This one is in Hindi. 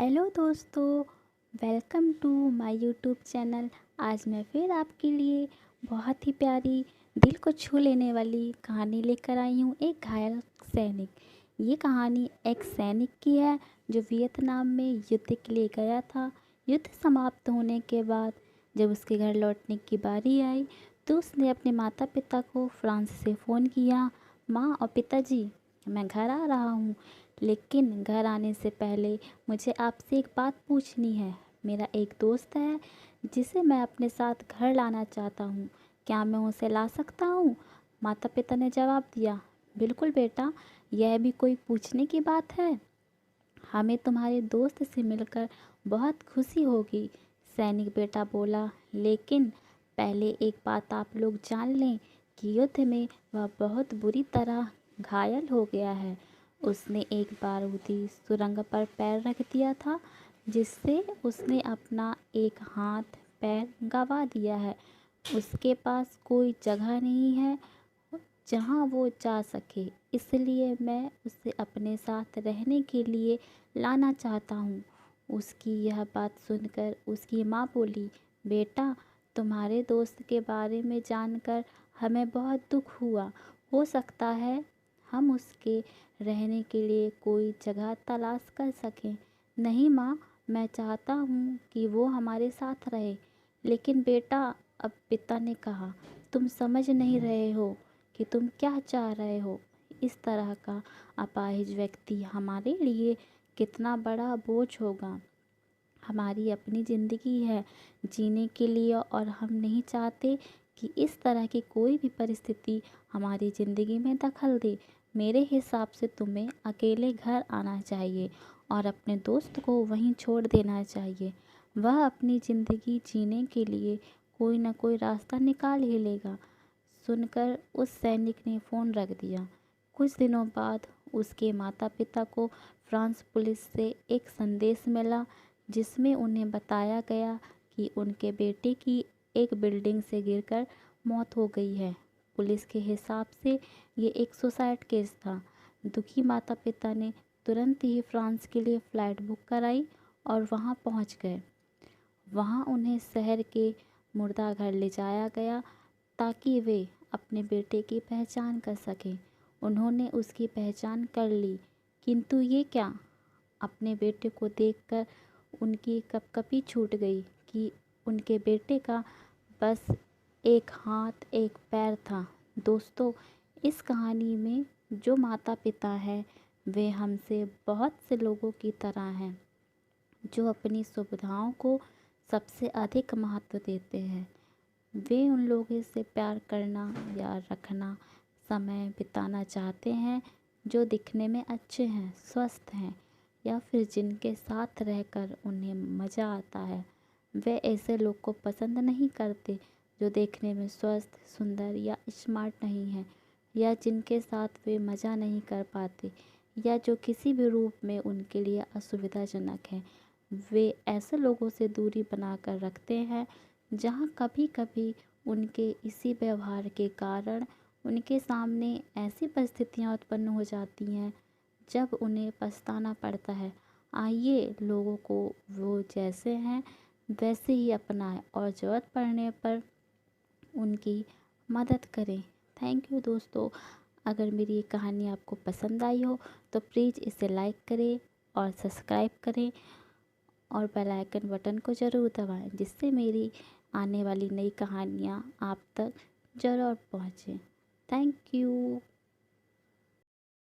हेलो दोस्तों, welcome to my YouTube channel. आज मैं फिर आपके लिए बहुत ही प्यारी, दिल को छू लेने वाली कहानी लेकर आई हूँ, एक घायल सैनिक। ये कहानी एक सैनिक की है जो वियतनाम में युद्ध के लिए गया था। युद्ध समाप्त होने के बाद जब उसके घर लौटने की बारी आई तो उसने अपने माता पिता को फ्रांस से फ़ोन किया। माँ और पिताजी, मैं घर आ रहा हूँ, लेकिन घर आने से पहले मुझे आपसे एक बात पूछनी है। मेरा एक दोस्त है जिसे मैं अपने साथ घर लाना चाहता हूँ। क्या मैं उसे ला सकता हूँ? माता पिता ने जवाब दिया, बिल्कुल बेटा, यह भी कोई पूछने की बात है। हमें तुम्हारे दोस्त से मिलकर बहुत खुशी होगी, सैनिक बेटा बोला। लेकिन पहले एक बात आप लोग जान लें कि युद्ध में वह बहुत बुरी तरह घायल हो गया है। उसने एक बारूदी सुरंग पर पैर रख दिया था, जिससे उसने अपना एक हाथ पैर गंवा दिया है। उसके पास कोई जगह नहीं है जहाँ वो जा सके, इसलिए मैं उसे अपने साथ रहने के लिए लाना चाहता हूँ। उसकी यह बात सुनकर उसकी माँ बोली, बेटा, तुम्हारे दोस्त के बारे में जानकर हमें बहुत दुख हुआ। हो सकता है हम उसके रहने के लिए कोई जगह तलाश कर सकें। नहीं माँ, मैं चाहता हूँ कि वो हमारे साथ रहे। लेकिन बेटा, अब पिता ने कहा, तुम समझ नहीं रहे हो कि तुम क्या चाह रहे हो। इस तरह का अपाहिज व्यक्ति हमारे लिए कितना बड़ा बोझ होगा। हमारी अपनी ज़िंदगी है जीने के लिए और हम नहीं चाहते कि इस तरह की कोई भी परिस्थिति हमारी ज़िंदगी में दखल दे। मेरे हिसाब से तुम्हें अकेले घर आना चाहिए और अपने दोस्त को वहीं छोड़ देना चाहिए। वह अपनी ज़िंदगी जीने के लिए कोई ना कोई रास्ता निकाल ही लेगा। सुनकर उस सैनिक ने फ़ोन रख दिया। कुछ दिनों बाद उसके माता पिता को फ्रांस पुलिस से एक संदेश मिला, जिसमें उन्हें बताया गया कि उनके बेटे की एक बिल्डिंग से गिरकर मौत हो गई है। पुलिस के हिसाब से ये एक सुसाइड केस था। दुखी माता पिता ने तुरंत ही फ्रांस के लिए फ़्लाइट बुक कराई और वहां पहुंच गए। वहां उन्हें शहर के मुर्दाघर ले जाया गया ताकि वे अपने बेटे की पहचान कर सकें। उन्होंने उसकी पहचान कर ली, किंतु ये क्या! अपने बेटे को देखकर उनकी कँपकँपी छूट गई कि उनके बेटे का बस एक हाथ एक पैर था। दोस्तों, इस कहानी में जो माता पिता हैं वे हमसे बहुत से लोगों की तरह हैं, जो अपनी सुविधाओं को सबसे अधिक महत्व देते हैं। वे उन लोगों से प्यार करना या रखना, समय बिताना चाहते हैं जो दिखने में अच्छे हैं, स्वस्थ हैं, या फिर जिनके साथ रहकर उन्हें मज़ा आता है। वे ऐसे लोग को पसंद नहीं करते जो देखने में स्वस्थ, सुंदर या स्मार्ट नहीं हैं, या जिनके साथ वे मज़ा नहीं कर पाते, या जो किसी भी रूप में उनके लिए असुविधाजनक हैं। वे ऐसे लोगों से दूरी बनाकर रखते हैं जहाँ कभी कभी उनके इसी व्यवहार के कारण उनके सामने ऐसी परिस्थितियाँ उत्पन्न हो जाती हैं जब उन्हें पछताना पड़ता है। आइए लोगों को वो जैसे हैं वैसे ही अपनाएं और ज़रूरत पड़ने पर उनकी मदद करें। थैंक यू दोस्तों। अगर मेरी ये कहानी आपको पसंद आई हो तो प्लीज़ इसे लाइक करें और सब्सक्राइब करें और बेल आइकन बटन को ज़रूर दबाएं, जिससे मेरी आने वाली नई कहानियाँ आप तक ज़रूर पहुँचें। Thank you.